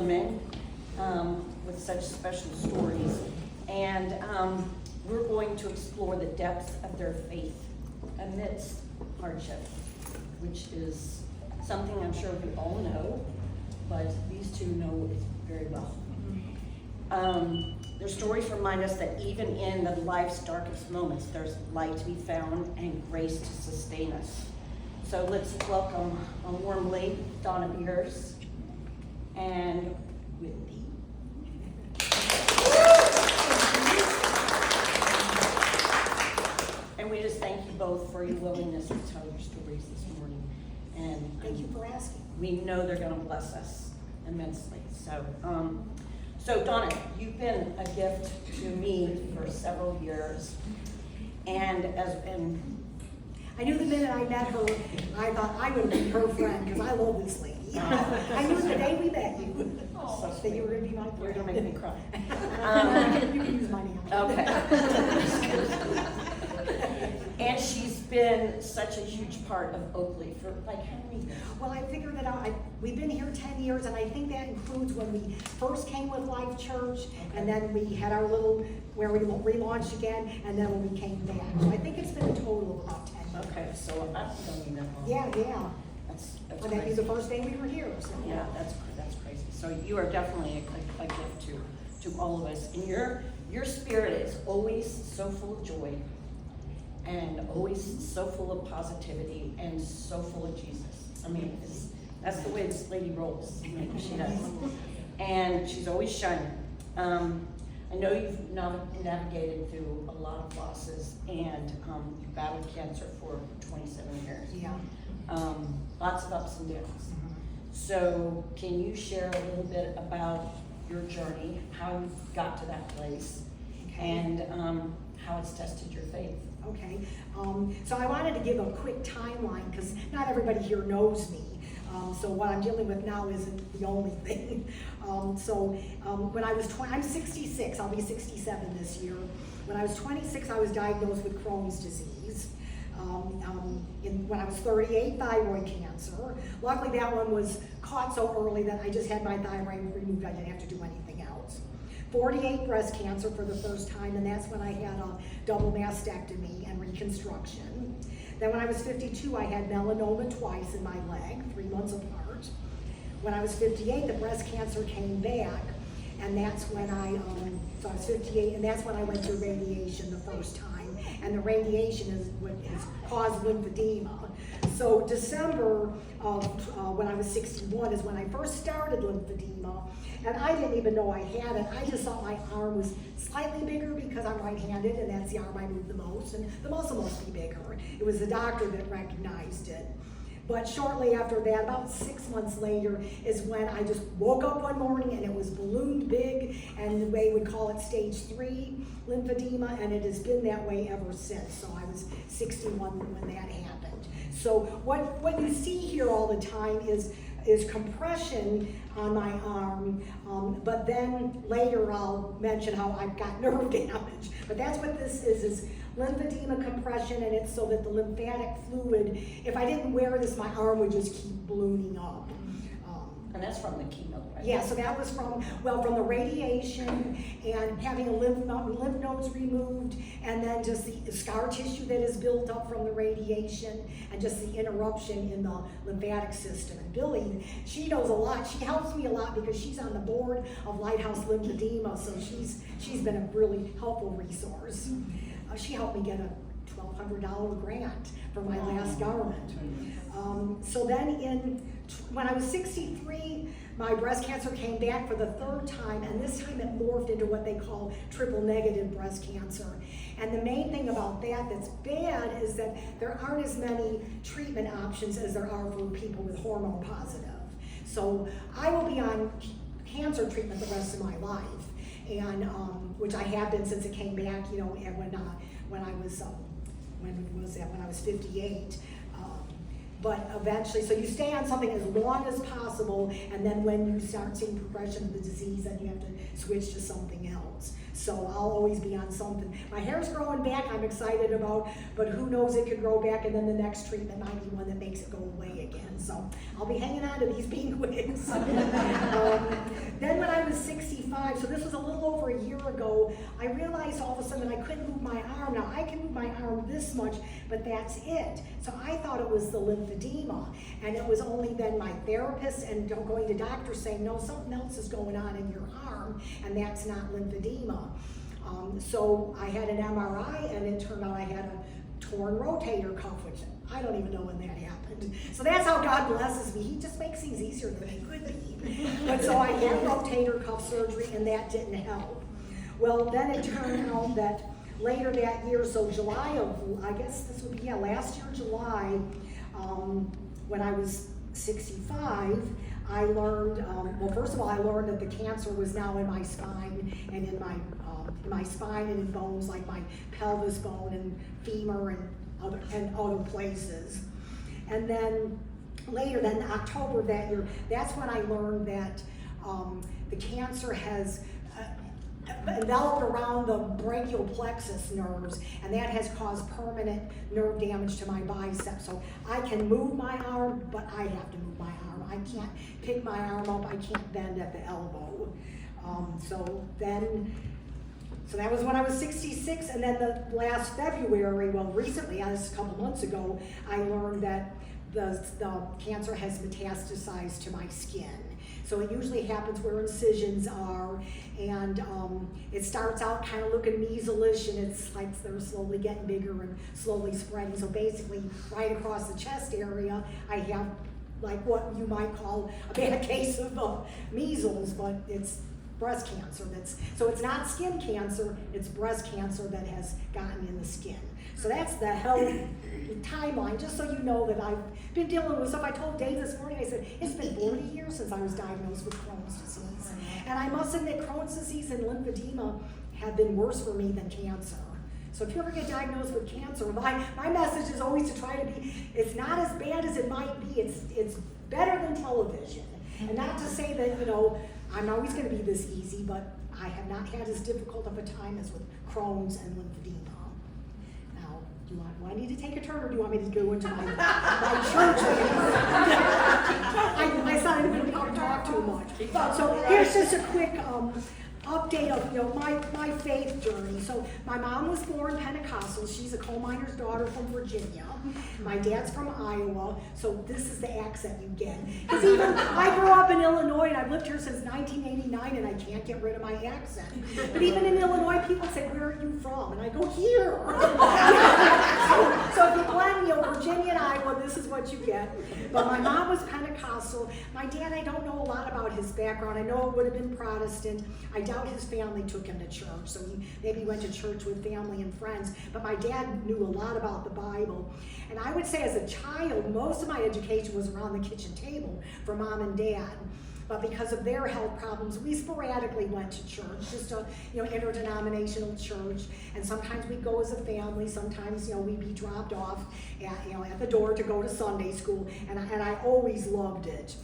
women with such special stories. And we're going to explore the depths of their faith amidst hardship, which is something I'm sure we all know, but these two know it very well. Their stories remind us that even in the life's darkest moments, there's light to be found and grace to sustain us. So let's welcome warmly Donna and Wendy. And we just thank you both for your willingness to tell your stories this morning. And thank you for asking. We know they're going to bless us immensely. So Donna, you've been a gift to me for several years, and I knew the minute I met her, I thought I would be her friend because I love this lady. I knew the day we met you that you were going to be my friend. You're going to make me cry. You can use my name. Okay. And she's been such a huge part of Oakley for like how many years? Well, I figured that out. We've been here 10 years, and I think that includes when we first came with Life Church, and then we had our little, where we relaunched again, and then when we came back. So I think it's been a total of about 10 years. Okay, so I've known you that long. Yeah. That's Well, crazy. that was the first day we were here. So. Yeah, that's crazy. So you are definitely a gift to all of us. And your spirit is always so full of joy, and always so full of positivity, and so full of Jesus. I mean, that's the way this lady rolls. I mean, she does. And she's always shining. I know you've navigated through a lot of losses, and you battled cancer for 27 years. Yeah. Lots of ups and downs. So can you share a little bit about your journey, how you got to that place, and how it's tested your faith? Okay, so I wanted to give a quick timeline because not everybody here knows me. So what I'm dealing with now isn't the only thing. When I was I'm 66, I'll be 67 this year. When I was 26, I was diagnosed with Crohn's disease. When I was 38, thyroid cancer. Luckily that one was caught so early that I just had my thyroid removed. I didn't have to do anything else. 48 breast cancer for the first time, and that's when I had a double mastectomy and reconstruction. Then when I was 52, I had melanoma twice in my leg, 3 months apart. When I was 58, the breast cancer came back, and that's when so I was 58, and that's when I went through radiation the first time. And the radiation is what has caused lymphedema. So December of when I was 61 is when I first started lymphedema, and I didn't even know I had it. I just thought my arm was slightly bigger because I'm right-handed, and that's the arm I move the most, and the muscle must be bigger. It was the doctor that recognized it. But shortly after that, about 6 months later, is when I just woke up one morning and it was ballooned big, and they would call it stage 3 lymphedema, and it has been that way ever since. So I was 61 when that happened. So what you see here all the time is compression on my arm, but then later I'll mention how I've got nerve damage. But that's what this is lymphedema compression, and it's so that the lymphatic fluid, if I didn't wear this, my arm would just keep ballooning up. And that's from the chemo, right? Yeah, so that was from the radiation and having a lymph nodes removed, and then just the scar tissue that is built up from the radiation, and just the interruption in the lymphatic system. And Billy, she knows a lot. She helps me a lot because she's on the board of Lighthouse Lymphedema, so she's been a really helpful resource. She helped me get a $1,200 grant for my last garment. So then when I was 63, my breast cancer came back for the 3rd time, and this time it morphed into what they call triple negative breast cancer. And the main thing about that that's bad is that there aren't as many treatment options as there are for people with hormone positive. So I will be on cancer treatment the rest of my life, and which I have been since it came back, and when I was 58. But eventually, so you stay on something as long as possible, and then when you start seeing progression of the disease, then you have to switch to something else. So I'll always be on something. My hair's growing back, I'm excited about, but who knows, it could grow back, and then the next treatment might be one that makes it go away again. So I'll be hanging on to these pink wigs. Then so this was a little over a year ago, I realized all of a sudden that I couldn't move my arm. Now, I can move my arm this much, but that's it. So I thought it was the lymphedema, and it was only then my therapist and going to doctors saying, no, something else is going on in your arm, and that's not lymphedema. So I had an MRI, and it turned out I had a torn rotator cuff, which I don't even know when that happened. So that's how God blesses me. He just makes things easier than they could be. But so I had rotator cuff surgery, and that didn't help. Well, then it turned out that later that year, so July of, I guess this would be, last year, July, when I was 65, I learned, well, first of all, I learned that the cancer was now in my spine and in my spine and in bones like my pelvis bone and femur and other places. And then later, then October of that year, that's when I learned that the cancer has enveloped around the brachial plexus nerves, and that has caused permanent nerve damage to my bicep. So I can move my arm, but I have to move my arm. I can't pick my arm up, I can't bend at the elbow. So that was when I was 66, and then the last February, well recently, just a couple months ago, I learned that the cancer has metastasized to my skin. So it usually happens where incisions are, and it starts out kind of looking measly-ish, and it's like they're slowly getting bigger and slowly spreading. So basically, right across the chest area, I have like what you might call a bad case of measles, but it's breast cancer. So it's not skin cancer, it's breast cancer that has gotten in the skin. So that's the health timeline, just so you know that I've been dealing with stuff. I told Dave this morning, I said, it's been 40 years since I was diagnosed with Crohn's disease. And I must admit, Crohn's disease and lymphedema have been worse for me than cancer. So if you ever get diagnosed with cancer, my message is always to try to be, it's not as bad as it might be, it's better than television. And not to say that, I'm always going to be this easy, but I have not had as difficult of a time as with Crohn's and lymphedema. Now, do I need to take a turn, or do you want me to go into my church? I thought I didn't want to talk too much. So here's just a quick update of my faith journey. So my mom was born Pentecostal. She's a coal miner's daughter from Virginia. My dad's from Iowa. So this is the accent you get. Because even I grew up in Illinois, and I've lived here since 1989, and I can't get rid of my accent. But even in Illinois, people say, "Where are you from?" And I go, "Here." So if you blend, Virginia and Iowa, this is what you get. But my mom was Pentecostal. My dad, I don't know a lot about his background. I know it would have been Protestant. I doubt his family took him to church, so he maybe went to church with family and friends. But my dad knew a lot about the Bible. And I would say as a child, most of my education was around the kitchen table for mom and dad. But because of their health problems, we sporadically went to church, just a interdenominational church. And sometimes we'd go as a family. Sometimes we'd be dropped off at the door to go to Sunday school. And I always loved it.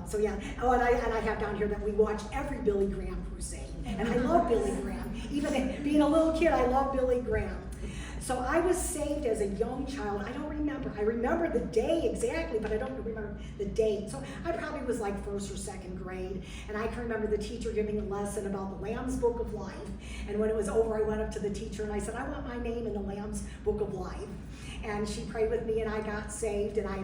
So yeah. Oh, and I have down here that we watch every Billy Graham crusade, and I love Billy Graham. Even being a little kid, I love Billy Graham. So I was saved as a young child. I don't remember. I remember the day exactly, but I don't remember the date. So I probably was like first or second grade, and I can remember the teacher giving a lesson about the Lamb's Book of Life. And when it was over, I went up to the teacher and I said, "I want my name in the Lamb's Book of Life." And she prayed with me, and I got saved, and I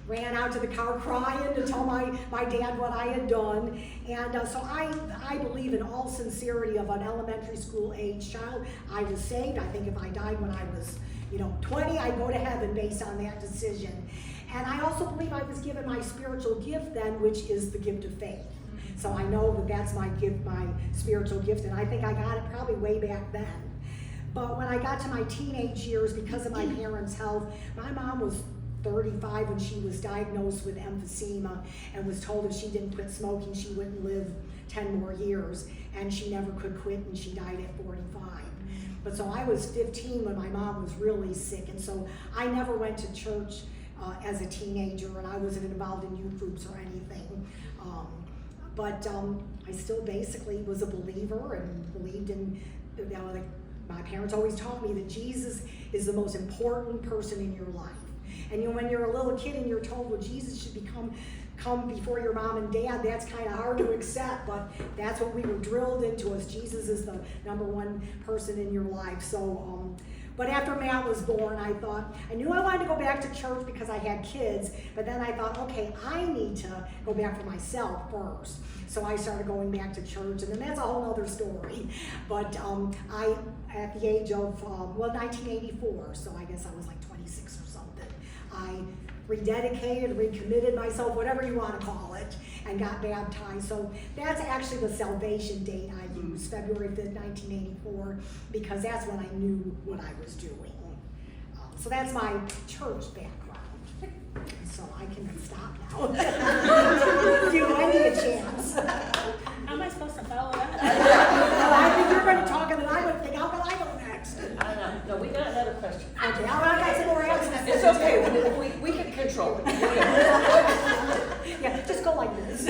ran out to the car crying to tell my dad what I had done. And so I believe in all sincerity of an elementary school age child. I was saved. I think if I died when I was 20, I'd go to heaven based on that decision. And I also believe I was given my spiritual gift then, which is the gift of faith. So I know that that's my gift, my spiritual gift, and I think I got it probably way back then. But when I got to my teenage years, because of my parents' health, my mom was 35 when she was diagnosed with emphysema and was told if she didn't quit smoking, she wouldn't live 10 more years. And she never could quit, and she died at 45. But so I was 15 when my mom was really sick, and so I never went to church as a teenager, and I wasn't involved in youth groups or anything. But I still basically was a believer and believed in, like my parents always taught me that Jesus is the most important person in your life. And when you're a little kid and you're told, well, Jesus should come before your mom and dad, that's kind of hard to accept, but that's what we were drilled into us. Jesus is the number one person in your life. So, but after Matt was born, I knew I wanted to go back to church because I had kids, but then I thought, okay, I need to go back for myself first. So I started going back to church, and then that's a whole other story. But I, at the age of, 1984, so I guess I was like 26 or something, I rededicated, recommitted myself, whatever you want to call it, and got baptized. So that's actually the salvation date I use, February 5th, 1984, because that's when I knew what I was doing. So that's my church background. So I can stop now. Do I need a chance? How am I supposed to follow that? Well, I think you're going to talk, and then I'm going to think, how can I go next? I know. No, we got another question. Okay, I got some more answers. It's okay, we can control it. Yeah, just go like this.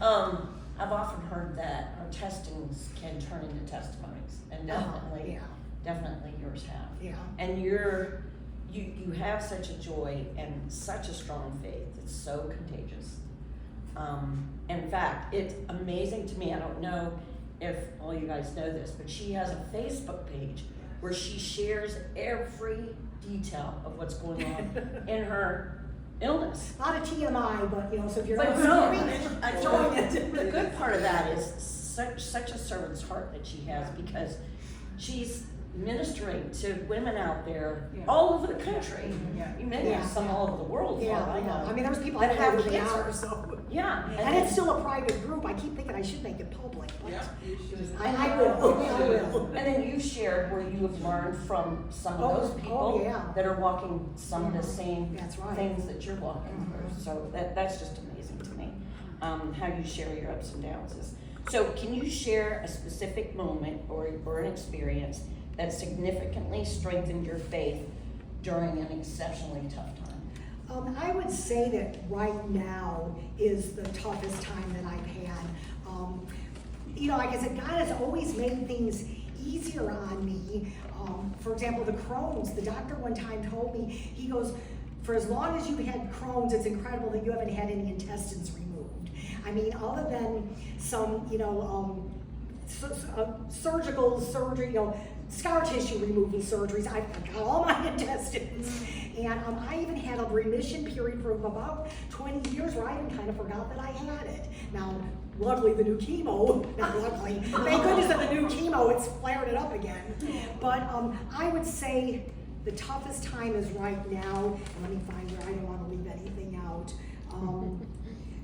I've often heard that our testings can turn into testimonies, and definitely, yeah. definitely yours have. Yeah. And you have such a joy and such a strong faith. It's so contagious. In fact, it's amazing to me. I don't know if all you guys know this, but she has a Facebook page where she shares every detail of what's going on in her illness. A lot of TMI, but so if you're But not no, join it. the good part of that is such a servant's heart that she has, because she's ministering to women out there all over the country. Maybe some all over the world. Yeah, I know. I mean, there was people that that have over the cancer. hour, so. Yeah, And it's still a private group. I keep thinking I should make it public, but You should. I will. And then you shared where you have learned from some of those people yeah. that are walking some of the same That's right. things that you're walking through. So that's just amazing to me, how you share your ups and downs. So can you share a specific moment or an experience that significantly strengthened your faith during an exceptionally tough time? I would say that right now is the toughest time that I've had. Like I said, God has always made things easier on me. For example, the Crohn's, the doctor one time told me, he goes, for as long as you've had Crohn's, it's incredible that you haven't had any intestines removed. I mean, other than some, surgical surgery, scar tissue removal surgeries, I've got all my intestines. And I even had a remission period for about 20 years where I even kind of forgot that I had it. Now, luckily the new chemo, not luckily, thank goodness that the new chemo, it's flared it up again. But I would say the toughest time is right now, and let me find where I don't want to leave anything out.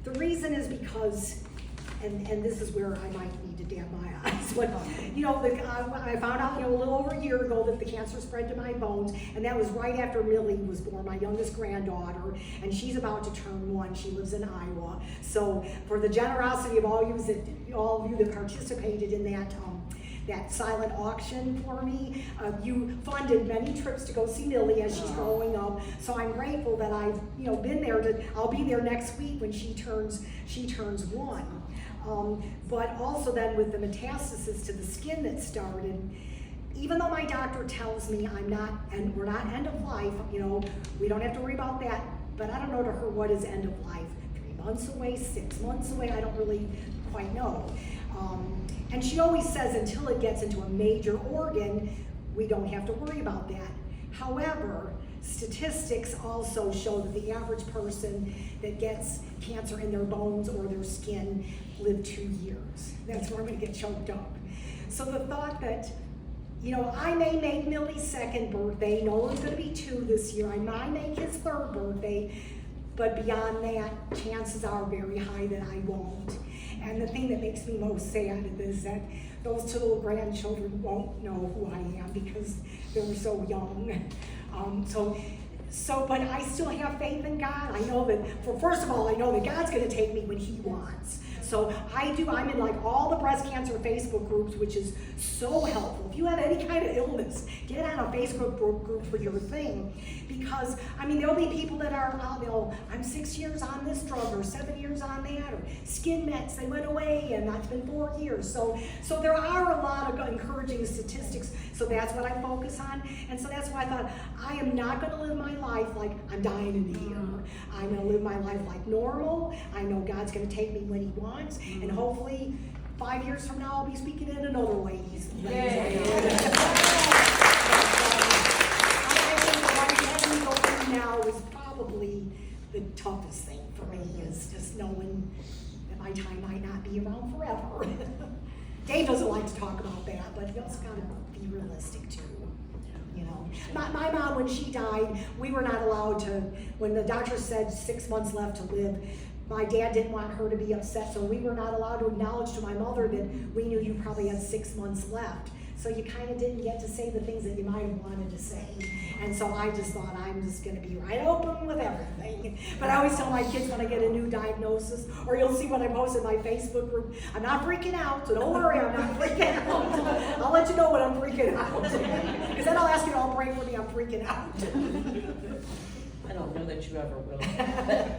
The reason is because, and this is where I might need to dab my eyes, but I found out a little over a year ago that the cancer spread to my bones, and that was right after Millie was born, my youngest granddaughter, and she's about to turn 1. She lives in Iowa. So for the generosity of all of you that participated in that silent auction for me, you funded many trips to go see Millie as she's growing up. So I'm grateful that I've been there. I'll be there next week when she turns 1. But also then with the metastasis to the skin that started, even though my doctor tells me we're not end of life, we don't have to worry about that, but I don't know to her what is end of life. 3 months away, 6 months away, I don't really quite know. And she always says until it gets into a major organ, we don't have to worry about that. However, statistics also show that the average person that gets cancer in their bones or their skin live 2 years. That's where I'm going to get choked up. So the thought that, I may make Millie's 2nd birthday, Nolan's going to be 2 this year, I might make his 3rd birthday, but beyond that, chances are very high that I won't. And the thing that makes me most sad is that those 2 little grandchildren won't know who I am because they were so young. But I still have faith in God. I know that, first of all, I know that God's going to take me when He wants. So I'm in like all the breast cancer Facebook groups, which is so helpful. If you have any kind of illness, get on a Facebook group for your thing. Because, I mean, there'll be people that are, I'm 6 years on this drug, or 7 years on that, or skin mets, they went away, and that's been 4 years. So there are a lot of encouraging statistics, so that's what I focus on. And so that's why I thought, I am not gonna live my life like I'm dying in a year. I'm gonna live my life like normal. I know God's gonna take me when He wants, and hopefully 5 years from now I'll be speaking in another way. Now is probably the toughest thing for me, is just knowing that my time might not be around forever. Dave doesn't like to talk about that, but you also gotta be realistic too. You know, my mom, when she died, we were not allowed to, when the doctor said 6 months left to live, my dad didn't want her to be upset, so we were not allowed to acknowledge to my mother that we knew you probably had 6 months left. So you kind of didn't get to say the things that you might have wanted to say. And so I just thought, I'm just gonna be right open with everything. But I always tell my kids when I get a new diagnosis, or you'll see when I post in my Facebook group, I'm not freaking out, so don't worry, I'm not freaking out. I'll let you know when I'm freaking out. Because then I'll ask you to all pray for me, I'm freaking out. I don't know that you ever will.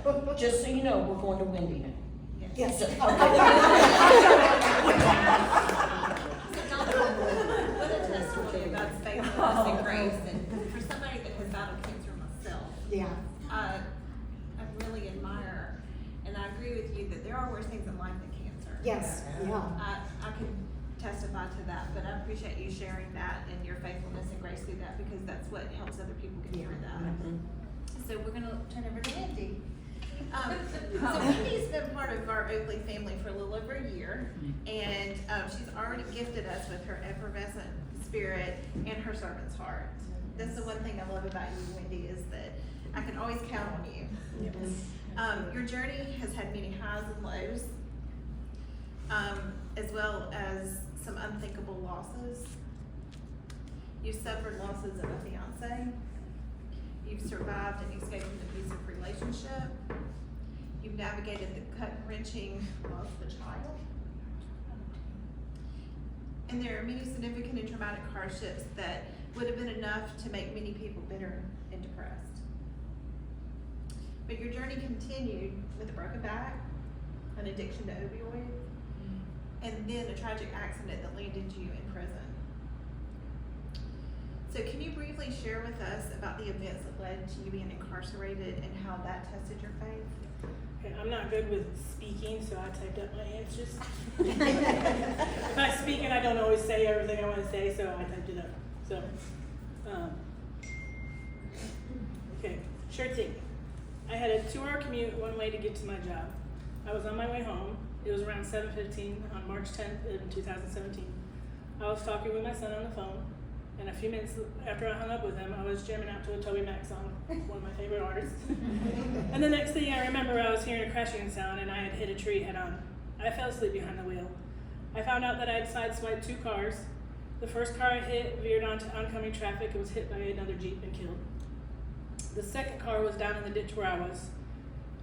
But just so you know, we're going to Wendy now. Yes. What a testimony about faithfulness and grace, and for somebody that has battled cancer myself, Yeah. I really admire, and I agree with you that there are worse things in life than cancer. Yes, yeah. I can testify to that, but I appreciate you sharing that and your faithfulness and grace through that, because that's what helps other people get through that. So we're gonna turn over to Wendy. So Wendy's been part of our Oakley family for a little over a year, and she's already gifted us with her effervescent spirit and her servant's heart. That's the one thing I love about you, Wendy, is that I can always count on you. Your journey has had many highs and lows, as well as some unthinkable losses. You've suffered losses of a fiance. You've survived and escaped an abusive relationship. You've navigated the gut-wrenching loss of a child. And there are many significant and traumatic hardships that would have been enough to make many people bitter and depressed. But your journey continued with a broken back, an addiction to opioids, and then a tragic accident that landed you in prison. So can you briefly share with us about the events that led to you being incarcerated and how that tested your faith? Okay, I'm not good with speaking, so I typed up my answers. If I speak and I don't always say everything I want to say, so I typed it up. So, okay, sure thing. I had a 2-hour commute one way to get to my job. I was on my way home. It was around 7:15 on March 10th in 2017. I was talking with my son on the phone, and a few minutes after I hung up with him, I was jamming out to a Toby Mac song, one of my favorite artists. And the next thing I remember, I was hearing a crashing sound, and I had hit a tree head on. I fell asleep behind the wheel. I found out that I had sideswiped 2 cars. The first car I hit veered onto oncoming traffic and was hit by another Jeep and killed. The second car was down in the ditch where I was.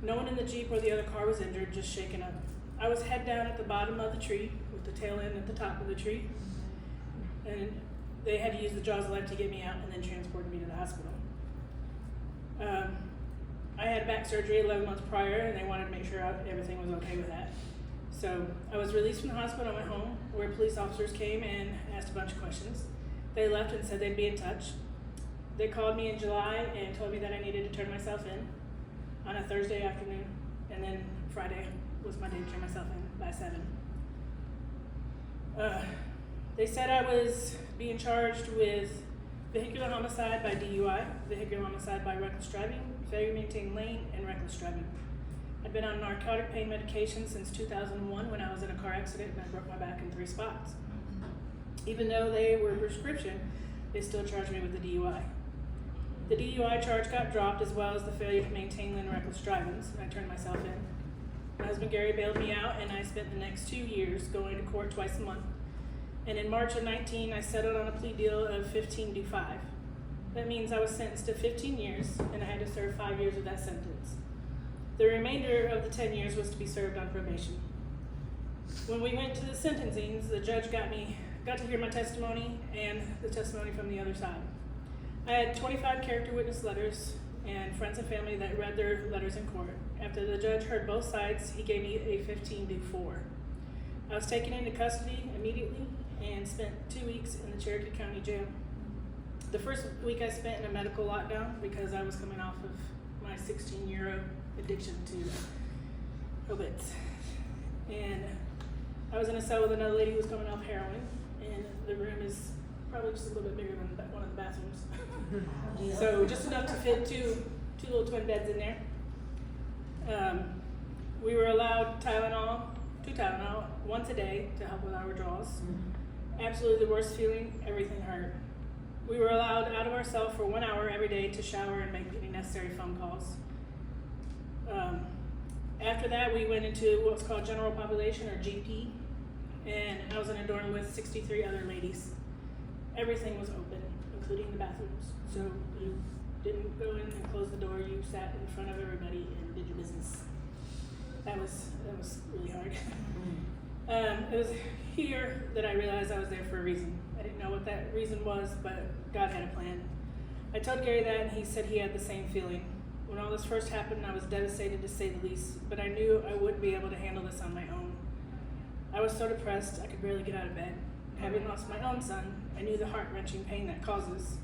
No one in the Jeep or the other car was injured, just shaken up. I was head down at the bottom of the tree, with the tail end at the top of the tree. And they had to use the jaws of life to get me out and then transport me to the hospital. I had back surgery 11 months prior, and they wanted to make sure everything was okay with that. So I was released from the hospital and went home, where police officers came and asked a bunch of questions. They left and said they'd be in touch. They called me in July and told me that I needed to turn myself in on a Thursday afternoon, and then Friday was my day to turn myself in by 7. They said I was being charged with vehicular homicide by DUI, vehicular homicide by reckless driving, failure to maintain lane, and reckless driving. I'd been on narcotic pain medication since 2001 when I was in a car accident and I broke my back in 3 spots. Even though they were prescription, they still charged me with the DUI. The DUI charge got dropped, as well as the failure to maintain lane and reckless driving, and I turned myself in. My husband Gary bailed me out, and I spent the next 2 years going to court twice a month. And in March of 19, I settled on a plea deal of 15-5. That means I was sentenced to 15 years, and I had to serve 5 years of that sentence. The remainder of the 10 years was to be served on probation. When we went to the sentencings, the judge got to hear my testimony and the testimony from the other side. I had 25 character witness letters and friends and family that read their letters in court. After the judge heard both sides, he gave me a 15-4. I was taken into custody immediately and spent 2 weeks in the Cherokee County Jail. The first week I spent in a medical lockdown because I was coming off of my 16-year addiction to opiates. And I was in a cell with another lady who was coming off heroin, and the room is probably just a little bit bigger than one of the bathrooms. So just enough to fit two little twin beds in there. We were allowed two Tylenol once a day to help with our withdrawals. Absolutely the worst feeling, everything hurt. We were allowed out of our cell for 1 hour every day to shower and make any necessary phone calls. After that, we went into what's called general population, or GP, and I was in a dorm with 63 other ladies. Everything was open, including the bathrooms. So you didn't go in and close the door, you sat in front of everybody and did your business. That was really hard. It was here that I realized I was there for a reason. I didn't know what that reason was, but God had a plan. I told Gary that, and he said he had the same feeling. When all this first happened, I was devastated to say the least, but I knew I wouldn't be able to handle this on my own. I was so depressed, I could barely get out of bed. Having lost my own son, I knew the heart-wrenching pain that causes.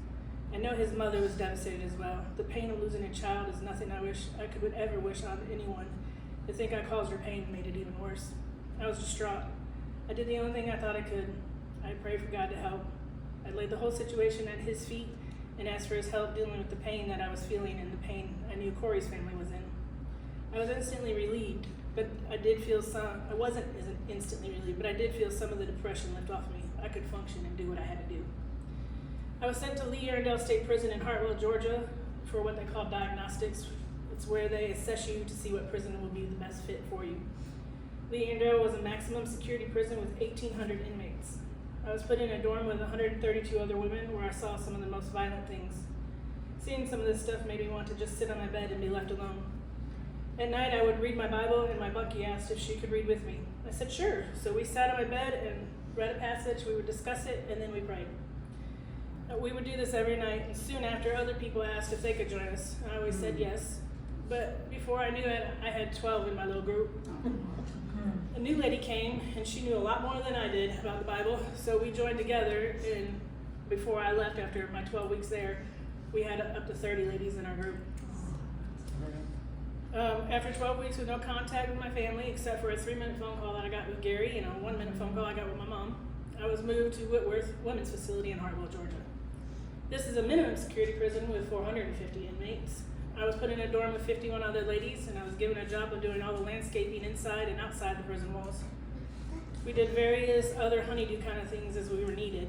I know his mother was devastated as well. The pain of losing a child is nothing I could ever wish on anyone. To think I caused her pain made it even worse. I was distraught. I did the only thing I thought I could. I prayed for God to help. I laid the whole situation at his feet and asked for his help dealing with the pain that I was feeling and the pain I knew Corey's family was in. I was instantly relieved, but I wasn't instantly relieved, but I did feel some of the depression lift off me. I could function and do what I had to do. I was sent to Lee Arundel State Prison in Hartwell, Georgia for what they call diagnostics. It's where they assess you to see what prison will be the best fit for you. Lee Arundel was a maximum security prison with 1,800 inmates. I was put in a dorm with 132 other women where I saw some of the most violent things. Seeing some of this stuff made me want to just sit on my bed and be left alone. At night, I would read my Bible, and my bunkie asked if she could read with me. I said, sure. So we sat on my bed and read a passage, we would discuss it, and then we prayed. We would do this every night, and soon after, other people asked if they could join us. I always said yes. But before I knew it, I had 12 in my little group. A new lady came, and she knew a lot more than I did about the Bible, so we joined together, and before I left, after my 12 weeks there, we had up to 30 ladies in our group. After 12 weeks with no contact with my family, except for a 3-minute phone call that I got with Gary and a 1-minute phone call I got with my mom, I was moved to Whitworth Women's Facility in Hartwell, Georgia. This is a minimum security prison with 450 inmates. I was put in a dorm with 51 other ladies, and I was given a job of doing all the landscaping inside and outside the prison walls. We did various other honeydew kind of things as we were needed.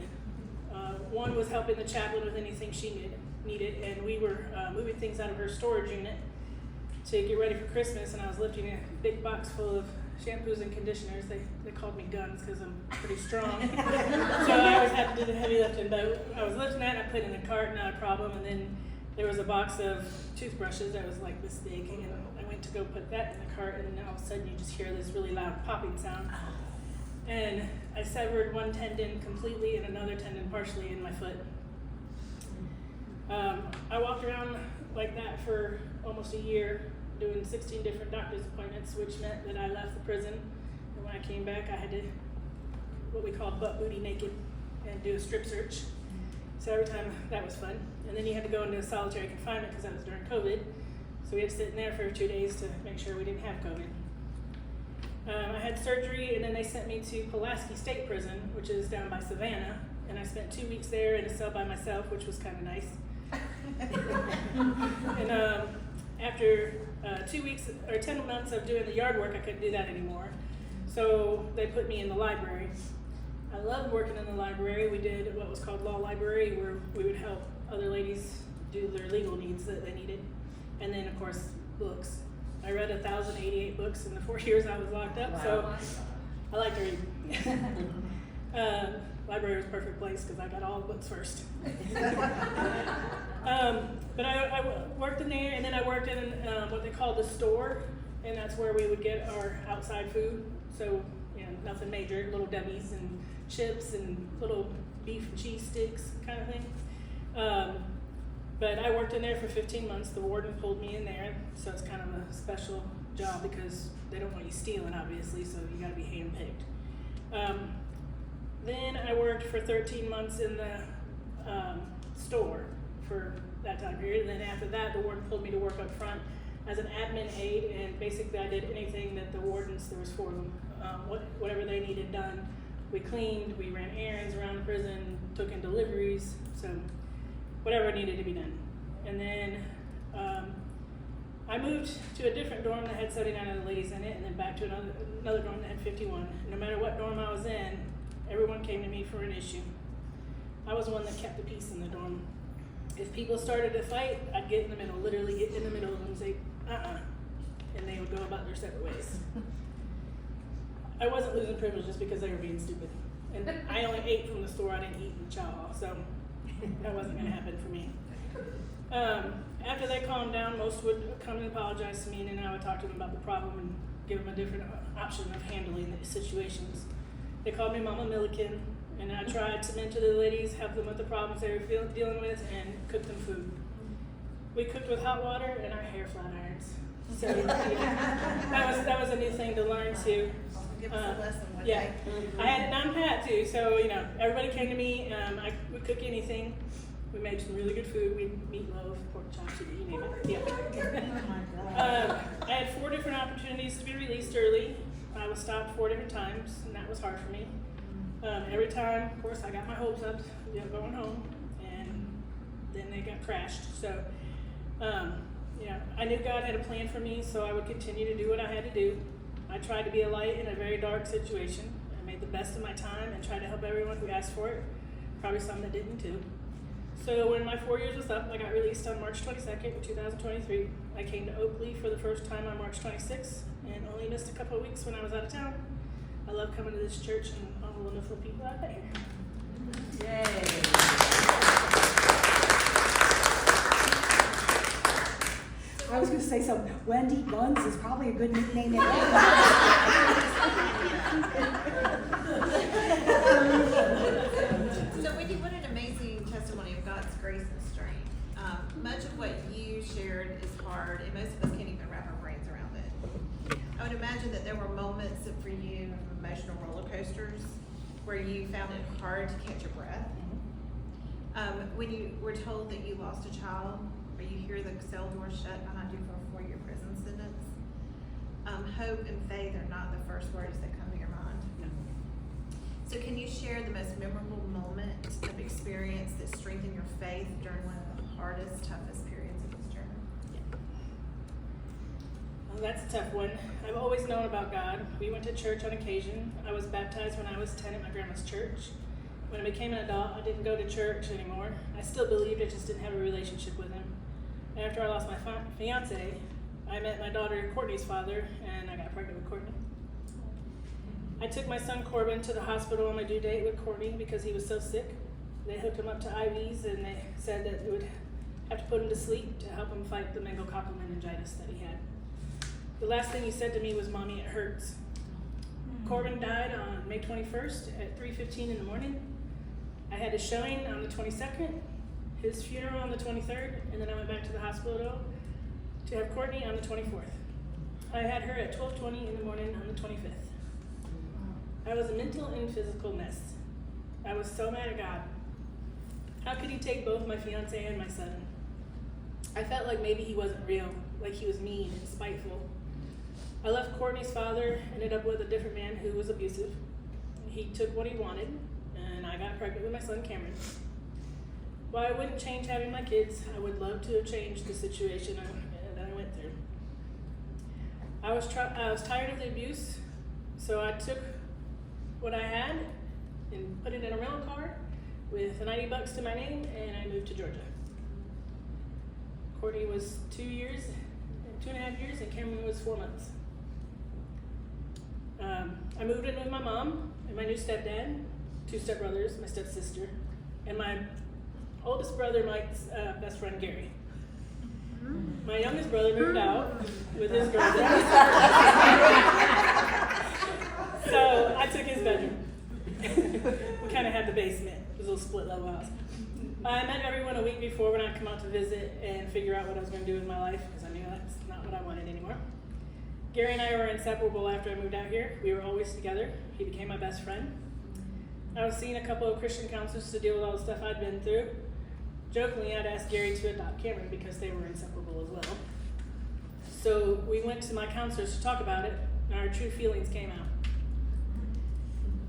One was helping the chaplain with anything she needed, and we were moving things out of her storage unit to get ready for Christmas, and I was lifting a big box full of shampoos and conditioners. They called me Guns because I'm pretty strong. So I always had to do the heavy lifting, but I was lifting that and I put it in the cart, not a problem, and then there was a box of toothbrushes that was like this big, and I went to go put that in the cart, and then all of a sudden you just hear this really loud popping sound. And I severed one tendon completely and another tendon partially in my foot. I walked around like that for almost a year, doing 16 different doctor's appointments, which meant that I left the prison, and when I came back I had to, what we called butt booty naked, and do a strip search. So every time, that was fun. And then you had to go into solitary confinement because that was during COVID. So we had to sit in there for 2 days to make sure we didn't have COVID. I had surgery, and then they sent me to Pulaski State Prison, which is down by Savannah. And I spent 2 weeks there in a cell by myself, which was kind of nice. And after 2 weeks or 10 months of doing the yard work, I couldn't do that anymore. So they put me in the library. I loved working in the library. We did what was called law library, where we would help other ladies do their legal needs that they needed. And then, of course, books. I read 1,088 books in the 4 years I was locked up, Wow. so I like to read. Library was a perfect place because I got all the books first. But I worked in there, and then I worked in what they call the store, and that's where we would get our outside food. So, you know, nothing major, little Debbie's and chips and little beef and cheese sticks kind of thing. But I worked in there for 15 months. The warden pulled me in there, so it's kind of a special job because they don't want you stealing, obviously, so you gotta be hand-picked. Then I worked for 13 months in the store for that time period. And then after that, the warden pulled me to work up front as an admin aide, and basically I did anything that the wardens, there was 4 of them, whatever they needed done. We cleaned, we ran errands around the prison, took in deliveries, so whatever needed to be done. And then I moved to a different dorm that had 79 other ladies in it, and then back to another dorm that had 51. No matter what dorm I was in, everyone came to me for an issue. I was the one that kept the peace in the dorm. If people started to fight, I'd get in the middle, literally get in the middle of them and say, and they would go about their separate ways. I wasn't losing privilege just because they were being stupid. And I only ate from the store, I didn't eat in the chow hall, so that wasn't gonna happen for me. After they calmed down, most would come and apologize to me, and then I would talk to them about the problem and give them a different option of handling the situations. They called me Mama Millican, and I tried to mentor the ladies, help them with the problems they were dealing with, and cook them food. We cooked with hot water and our hair flat irons. So yeah, that was a new thing to learn too. Give us a lesson one Yeah, day. I had it down pat too. So everybody came to me. I would cook anything. We made some really good food. We meatloaf, pork chops, you name it. Yeah. I had 4 different opportunities to be released early. I was stopped 4 different times, and that was hard for me. Every time, of course, I got my hopes up, going home, and then they got crashed. So, I knew God had a plan for me, so I would continue to do what I had to do. I tried to be a light in a very dark situation. I made the best of my time and tried to help everyone who asked for it, probably some that didn't too. So when my 4 years was up, I got released on March 22nd, 2023. I came to Oakley for the first time on March 26th and only missed a couple of weeks when I was out of town. I love coming to this church and all the wonderful people out there. I was gonna say something. Wendy Buns is probably a good nickname. So Wendy, what an amazing testimony of God's grace and strength. Much of what you shared is hard, and most of us can't even wrap our brains around it. I would imagine that there were moments for you of emotional roller coasters where you found it hard to catch your breath. When you were told that you lost a child, or you hear the cell door shut behind you for a 4-year prison sentence, hope and faith are not the first words that come to your mind. No. So can you share the most memorable moment of experience that strengthened your faith during one of the hardest, toughest periods of this journey? Well, that's a tough one. I've always known about God. We went to church on occasion. I was baptized when I was 10 at my grandma's church. When I became an adult, I didn't go to church anymore. I still believed, I just didn't have a relationship with him. After I lost my fiance, I met my daughter Courtney's father, and I got pregnant with Courtney. I took my son Corbin to the hospital on my due date with Courtney because he was so sick. They hooked him up to IVs, and they said that it would have to put him to sleep to help him fight the meningococcal meningitis that he had. The last thing he said to me was, "Mommy, it hurts." Corbin died on May 21st at 3:15 in the morning. I had a showing on the 22nd, his funeral on the 23rd, and then I went back to the hospital to have Courtney on the 24th. I had her at 12:20 in the morning on the 25th. I was a mental and physical mess. I was so mad at God. How could he take both my fiance and my son? I felt like maybe he wasn't real, like he was mean and spiteful. I left Courtney's father, ended up with a different man who was abusive. He took what he wanted, and I got pregnant with my son Cameron. While I wouldn't change having my kids, I would love to have changed the situation that I went through. I was tired of the abuse, so I took what I had and put it in a rental car with $90 to my name, and I moved to Georgia. Courtney was 2.5 years, and Cameron was 4 months. I moved in with my mom and my new stepdad, 2 stepbrothers, my stepsister, and my oldest brother, Mike's best friend, Gary. My youngest brother moved out with his girlfriend. So I I met everyone a week before when I'd come out to visit and figure out what I was going to do with my life, because I knew that's not what I wanted anymore. Gary and I were inseparable after I moved out here. We were always together. He became my best friend. I was seeing a couple of Christian counselors to deal with all the stuff I'd been through. Jokingly, I'd asked Gary to adopt Cameron because they were inseparable as well. So we went to my counselors to talk about it, and our true feelings came out.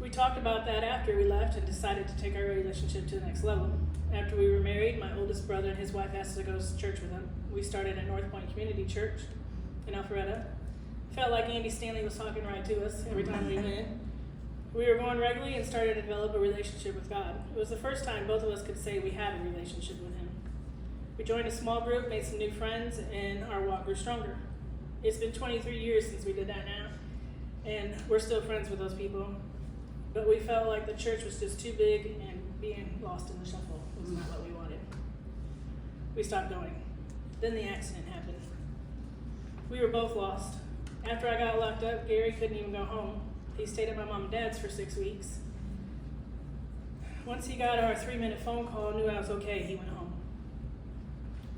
We talked about that after we left and decided to take our relationship to the next level. After we were married, my oldest brother and his wife asked us to go to church with them. We started at North Point Community Church in Alpharetta. Felt like Andy Stanley was talking right to us every time we went. We were going regularly and started to develop a relationship with God. It was the first time both of us could say we had a relationship with Him. We joined a small group, made some new friends, and our walk grew stronger. It's been 23 years since we did that now, and we're still friends with those people. But we felt like the church was just too big, and being lost in the shuffle was not what we wanted. We stopped going. Then the accident happened. We were both lost. After I got locked up, Gary couldn't even go home. He stayed at my mom and dad's for 6 weeks. Once he got our 3-minute phone call and knew I was okay, he went home.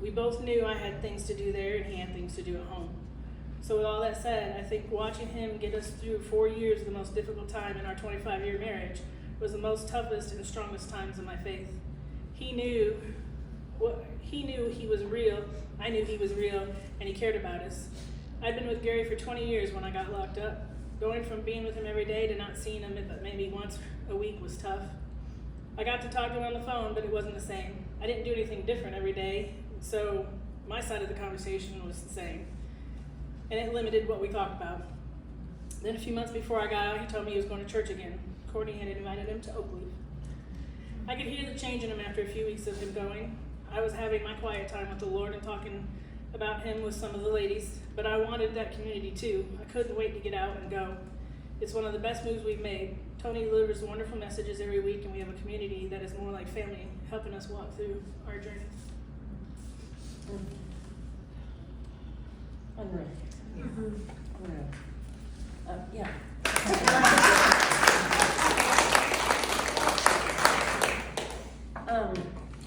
We both knew I had things to do there and he had things to do at home. So with all that said, I think watching him get us through 4 years of the most difficult time in our 25-year marriage was the most toughest and strongest times of my faith. He knew he was real, I knew he was real, and he cared about us. I'd been with Gary for 20 years when I got locked up. Going from being with him every day to not seeing him but maybe once a week was tough. I got to talk to him on the phone, but it wasn't the same. I didn't do anything different every day, so my side of the conversation was the same. And it limited what we talked about. Then a few months before I got out, he told me he was going to church again. Courtney had invited him to Oakleaf. I could hear the change in him after a few weeks of him going. I was having my quiet time with the Lord and talking about him with some of the ladies, but I wanted that community too. I couldn't wait to get out and go. It's one of the best moves we've made. Tony delivers wonderful messages every week, and we have a community that is more like family, helping us walk through our journey. Unreal. Unreal. Yeah.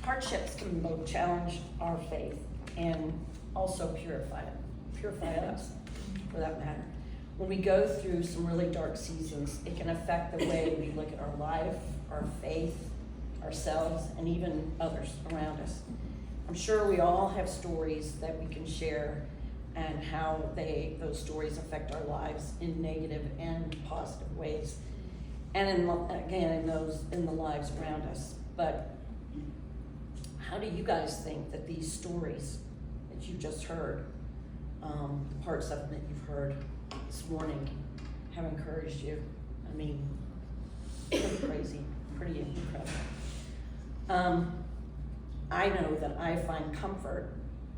Hardships can both challenge our faith and also purify us, for that matter. When we go through some really dark seasons, it can affect the way we look at our life, our faith, ourselves, and even others around us. I'm sure we all have stories that we can share and how those stories affect our lives in negative and positive ways, and in the lives around us. But how do you guys think that these stories that you just heard, parts of them that you've heard this morning, have encouraged you? I mean, pretty crazy, pretty incredible. I know that I find comfort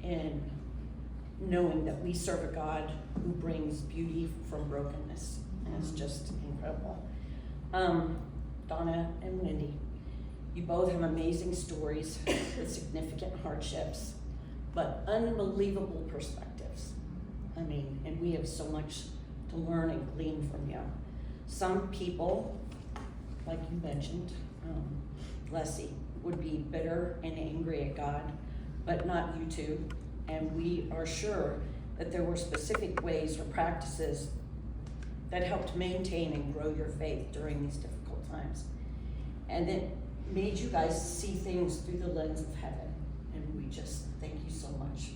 in knowing that we serve a God who brings beauty from brokenness, and it's just incredible. Donna and Wendy, you both have amazing stories with significant hardships, but unbelievable perspectives. I mean, and we have so much to learn and glean from you. Some people, like you mentioned, Leslie, would be bitter and angry at God, but not you two. And we are sure that there were specific ways or practices that helped maintain and grow your faith during these difficult times. And it made you guys see things through the lens of heaven. And we just thank you so much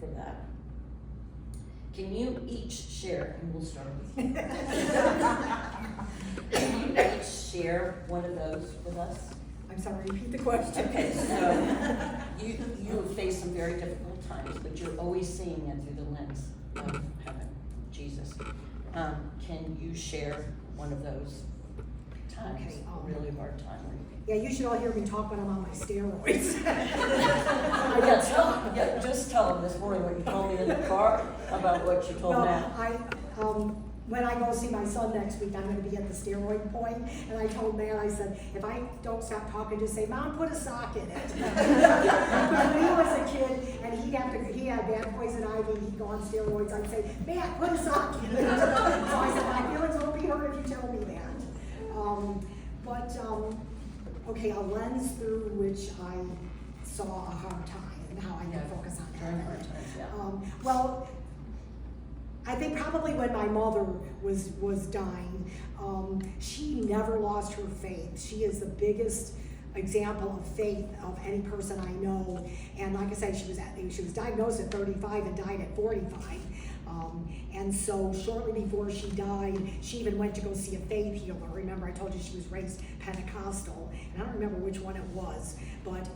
for that. Can you each share, and we'll start with you. Can you each share one of those with us? I'm sorry, repeat the question. Okay, so you have faced some very difficult times, but you're always seeing it through the lens of heaven, Jesus. Can you share one of those times, Okay, a really hard time? Yeah, you should all hear me talk when I'm on my steroids. Just tell them this morning what you told me in the car about what you told Matt. When I go see my son next week, I'm going to be at the steroid point, and I told Matt, I said, if I don't stop talking, just say, Mom, put a sock in it. Because when he was a kid, and he had bad poison ivy, he'd go on steroids, I'd say, Matt, put a sock in it. So I said, my feelings won't be hurt if you tell me that. Okay, a lens through which I saw a hard time and how I could focus on During heaven. hard times, yeah. Well, I think probably when my mother was dying, she never lost her faith. She is the biggest example of faith of any person I know. And like I said, she was diagnosed at 35 and died at 45. And so shortly before she died, she even went to go see a faith healer. Remember, I told you she was raised Pentecostal, and I don't remember which one it was, but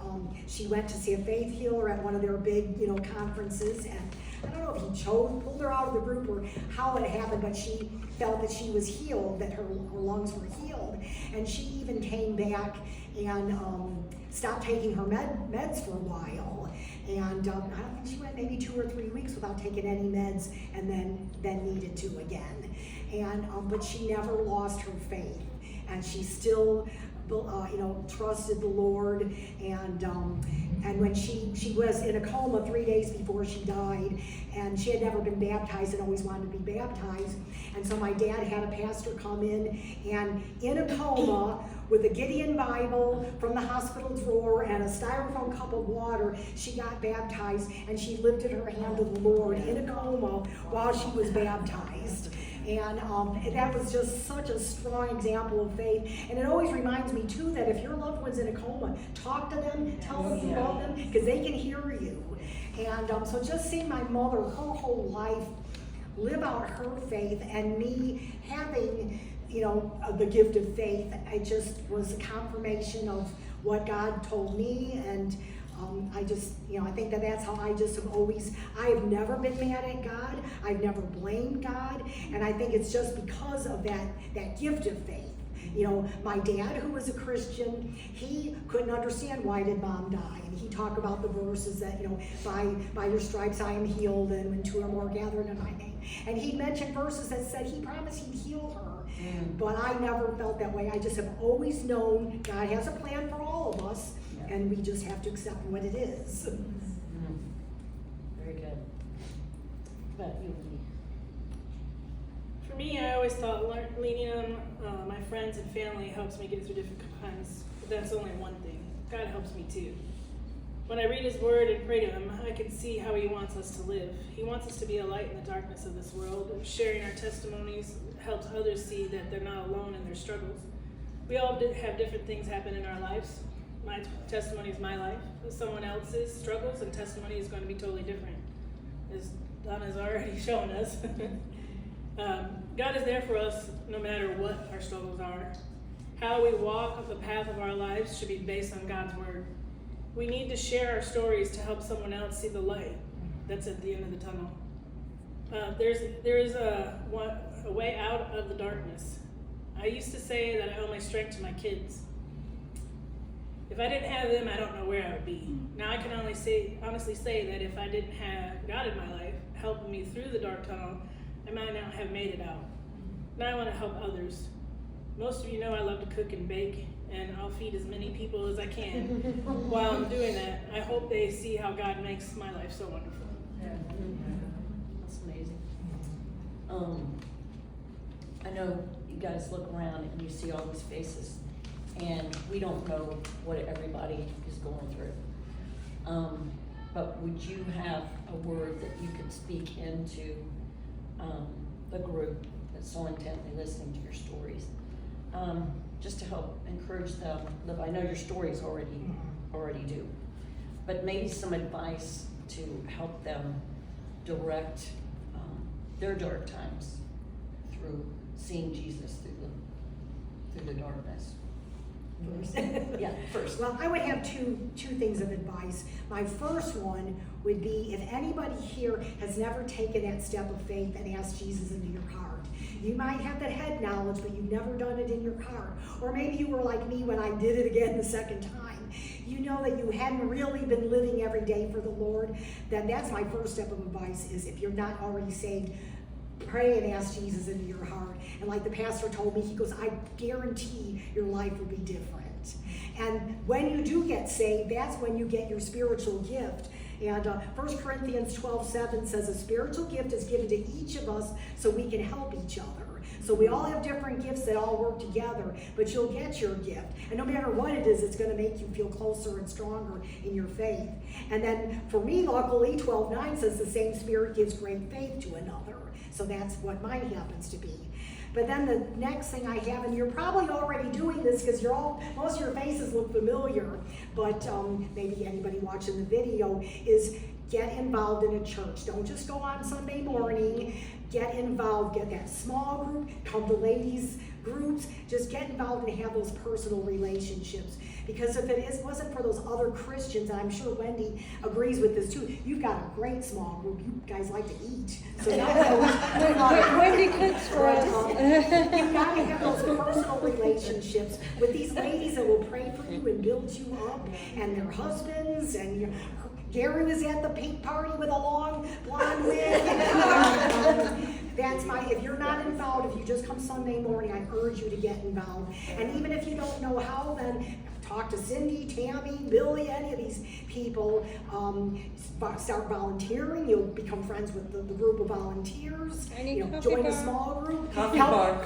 she went to see a faith healer at one of their big, conferences, and I don't know if he pulled her out of the group or how it happened, but she felt that she was healed, that her lungs were healed, and she even came back and stopped taking her meds for a while. And I don't think she went maybe 2 or 3 weeks without taking any meds, and then needed to again. And but she never lost her faith, and she still trusted the Lord. And when she was in a coma 3 days before she died, and she had never been baptized and always wanted to be baptized. And so my dad had a pastor come in a coma with a Gideon Bible from the hospital drawer and a styrofoam cup of water, she got baptized, and she lifted her hand to the Lord in a coma while she was baptized. And that was just such a strong example of faith. And it always reminds me too that if your loved one's in a coma, talk to them, tell them you love them, because they can hear you. And so just seeing my mother her whole life live out her faith, and me having the gift of faith, it just was a confirmation of what God told me. And I just, I think that's how I just I have never been mad at God. I've never blamed God. And I think it's just because of that gift of faith. My dad, who was a Christian, he couldn't understand why did mom die. And he talked about the verses that, by your stripes I am healed, and when 2 or more gathered in my name. And he mentioned verses that said he promised he'd heal her. But I never felt that way. I just have always known God has a plan for all of us, and we just have to accept what it is. Very good. What about you, Wendy? For me, I always thought leaning on my friends and family helps me get through difficult times, but that's only one thing. God helps me too. When I read His Word and pray to Him, I can see how He wants us to live. He wants us to be a light in the darkness of this world, and sharing our testimonies helps others see that they're not alone in their struggles. We all have different things happen in our lives. My testimony is my life. Someone else's struggles and testimony is going to be totally different, as Donna's already shown us. God is there for us no matter what our struggles are. How we walk the path of our lives should be based on God's Word. We need to share our stories to help someone else see the light that's at the end of the tunnel. There is a way out of the darkness. I used to say that I owe my strength to my kids. If I didn't have them, I don't know where I would be. Now I can honestly say that if I didn't have God in my life helping me through the dark tunnel, I might not have made it out. Now I want to help others. Most of you know I love to cook and bake, and I'll feed as many people as I can. While I'm doing that, I hope they see how God makes my life so wonderful. That's amazing. I know you guys look around and you see all these faces, and we don't know what everybody is going through. But would you have a word that you could speak into the group that's so intently listening to your stories, just to help encourage them? I know your stories already do, but maybe some advice to help them direct their dark times through seeing Jesus through the darkness. First. Well, I would have two things of advice. My first one would be, if anybody here has never taken that step of faith and asked Jesus into your heart. You might have that head knowledge, but you've never done it in your heart. Or maybe you were like me when I did it again the second time. You know that you hadn't really been living every day for the Lord. Then that's my first step of advice, is if you're not already saved, pray and ask Jesus into your heart. And like the pastor told me, he goes, I guarantee your life will be different. And when you do get saved, that's when you get your spiritual gift. And 1 Corinthians 12:7 says a spiritual gift is given to each of us so we can help each other. So we all have different gifts that all work together, but you'll get your gift. And no matter what it is, it's going to make you feel closer and stronger in your faith. And then for me, luckily, 12:9 says the same Spirit gives great faith to another. So that's what mine happens to be. But then the next thing I have, and you're probably already doing this because most of your faces look familiar, but maybe anybody watching the video, is get involved in a church. Don't just go on Sunday morning. Get involved, get that small group, come to ladies groups, just get involved and have those personal relationships. Because if it wasn't for those other Christians, and I'm sure Wendy agrees with this too, you've got a great small group. You guys like to eat. So Wendy cooks for us. You've got to have those personal relationships with these ladies that will pray for you and build you up, and their husbands, and Gary was at the pink party with a long blonde wig. If you're not involved, if you just come Sunday morning, I urge you to get involved. And even if you don't know how, then talk to Cindy, Tammy, Billy, any of these people. Start volunteering. You'll become friends with the group of volunteers. Join a small group. Coffee bar.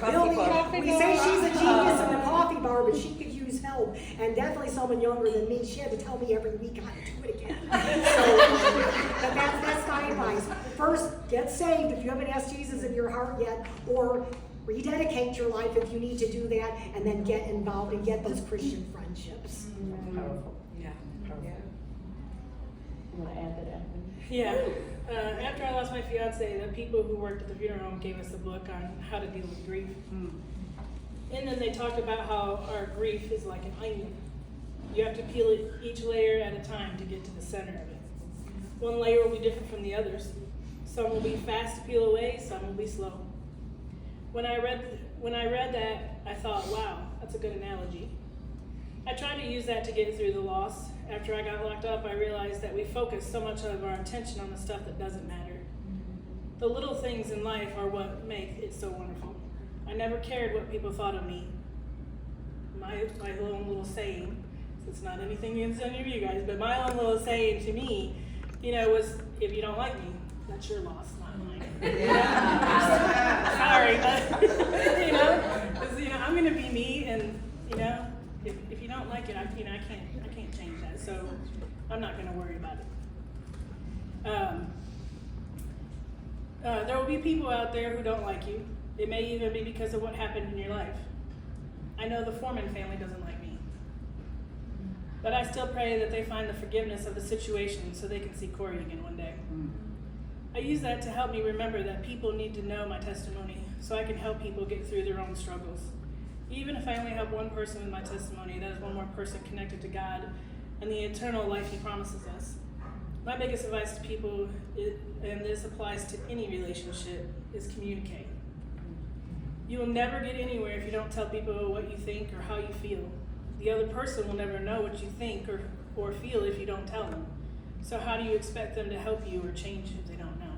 We say she's a genius in the coffee bar, but she could use help. And definitely someone younger than me. She had to tell me every week how to do it again. But that's my advice. First, get saved if you haven't asked Jesus in your heart yet, or rededicate your life if you need to do that, and then get involved and get those Christian friendships. Powerful. Yeah. You want to add to that? Yeah. After I lost my fiance, the people who worked at the funeral home gave us a book on how to deal with grief. And then they talked about how our grief is like an onion. You have to peel it each layer at a time to get to the center of it. One layer will be different from the others. Some will be fast to peel away, some will be slow. When I read that, I thought, wow, that's a good analogy. I tried to use that to get through the loss. After I got locked up, I realized that we focus so much of our attention on the stuff that doesn't matter. The little things in life are what make it so wonderful. I never cared what people thought of me. My own little saying, it's not anything against any of you guys, but my own little saying to me, was, if you don't like me, that's your loss, not mine. Sorry, but I'm gonna be me, and if you don't like it, I can't change that. So I'm not gonna worry about it. There will be people out there who don't like you. It may even be because of what happened in your life. I know the Foreman family doesn't like me. But I still pray that they find the forgiveness of the situation so they can see Corey again one day. I use that to help me remember that people need to know my testimony so I can help people get through their own struggles. Even if I only help one person with my testimony, that is one more person connected to God and the eternal life He promises us. My biggest advice to people, and this applies to any relationship, is communicate. You will never get anywhere if you don't tell people what you think or how you feel. The other person will never know what you think or feel if you don't tell them. So how do you expect them to help you or change if they don't know?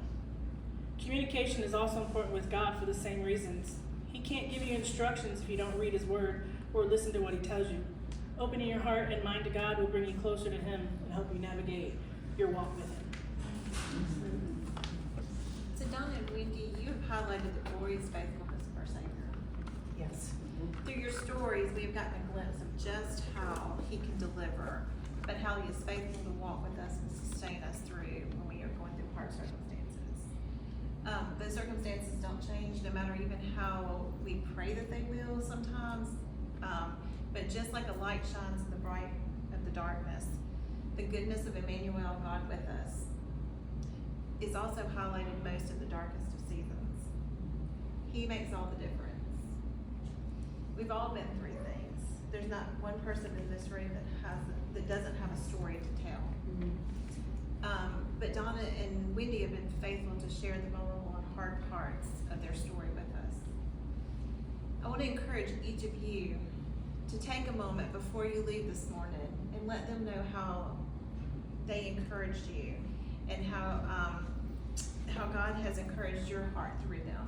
Communication is also important with God for the same reasons. He can't give you instructions if you don't read His Word or listen to what He tells you. Opening your heart and mind to God will bring you closer to Him and help you navigate your walk with Him. So Donna and Wendy, you have highlighted the glorious faithfulness of our Savior. Yes. Through your stories, we have gotten a glimpse of just how He can deliver, but how He is faithful to walk with us and sustain us through when we are going through hard circumstances. Those circumstances don't change, no matter even how we pray that they will sometimes. But just like a light shines in the bright of the darkness, the goodness of Emmanuel, God with us, is also highlighted most of the darkest of seasons. He makes all the difference. We've all been through things. There's not one person in this room that doesn't have a story to tell. But Donna and Wendy have been faithful to share the vulnerable and hard parts of their story with us. I want to encourage each of you to take a moment before you leave this morning and let them know how they encouraged you and how God has encouraged your heart through them.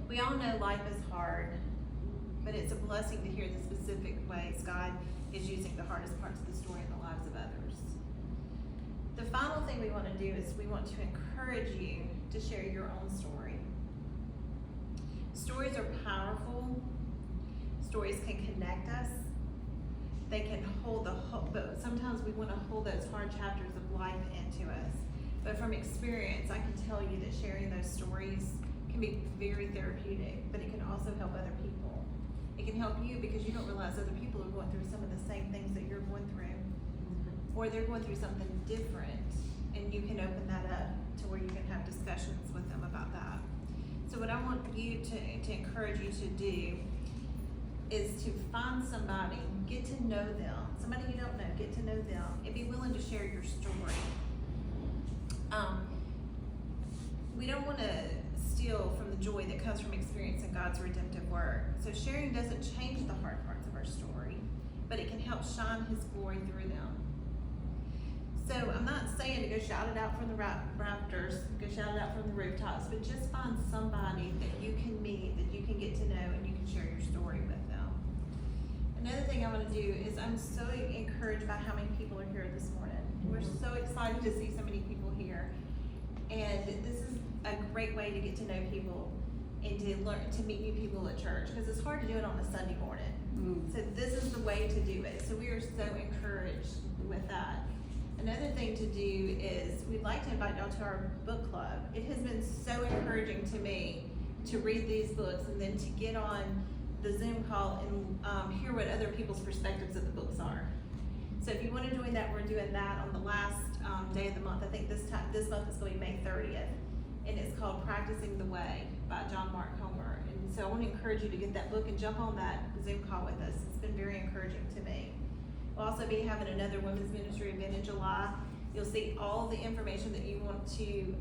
We all know life is hard, but it's a blessing to hear the specific ways God is using the hardest parts of the story in the lives of others. The final thing we want to do is we want to encourage you to share your own story. stories can connect us. They can hold but sometimes we want to hold those hard chapters of life into us. But from experience, I can tell you that sharing those stories can be very therapeutic, but it can also help other people. It can help you because you don't realize other people are going through some of the same things that you're going through, or they're going through something different, and you can open that up to where you can have discussions with them about that. So what I want you to encourage you to do is to find somebody, get to know them, somebody you don't know, get to know them, and be willing to share your story. We don't want to steal from the joy that comes from experiencing God's redemptive work. So sharing doesn't change the hard parts of our story, but it can help shine His glory through them. So I'm not saying to go shout it out from the rafters, go shout it out from the rooftops, but just find somebody that you can meet, that you can get to know, and you can share your story with them. Another thing I want to do is I'm so encouraged by how many people are here this morning. We're so excited to see so many people here. And this is a great way to get to know people and to learn to meet new people at church, because it's hard to do it on a Sunday morning. So this is the way to do it. So we are so encouraged with that. Another thing to do is we'd like to invite y'all to our book club. It has been so encouraging to me to read these books and then to get on the Zoom call and hear what other people's perspectives of the books are. So if you want to join that, we're doing that on the last day of the month. I think this month is going to be May 30th. And it's called Practicing the Way by John Mark Comer. And so I want to encourage you to get that book and jump on that Zoom call with us. It's been very encouraging to me. We'll also be having another women's ministry event in July. You'll see all the information that you want to,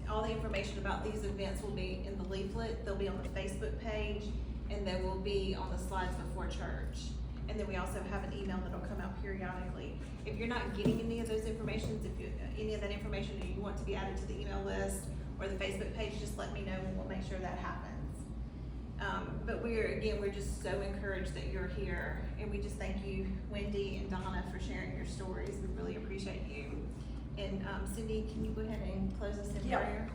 all the information about these events will be in the leaflet. They'll be on the Facebook page, and they will be on the slides before church. And then we also have an email that'll come out periodically. If you're not getting any of those informations, any of that information, and you want to be added to the email list or the Facebook page, just let me know and we'll make sure that happens. But we're just so encouraged that you're here, and we just thank you, Wendy and Donna, for sharing your stories. We really appreciate you. And Cindy, can you go ahead and close us in prayer?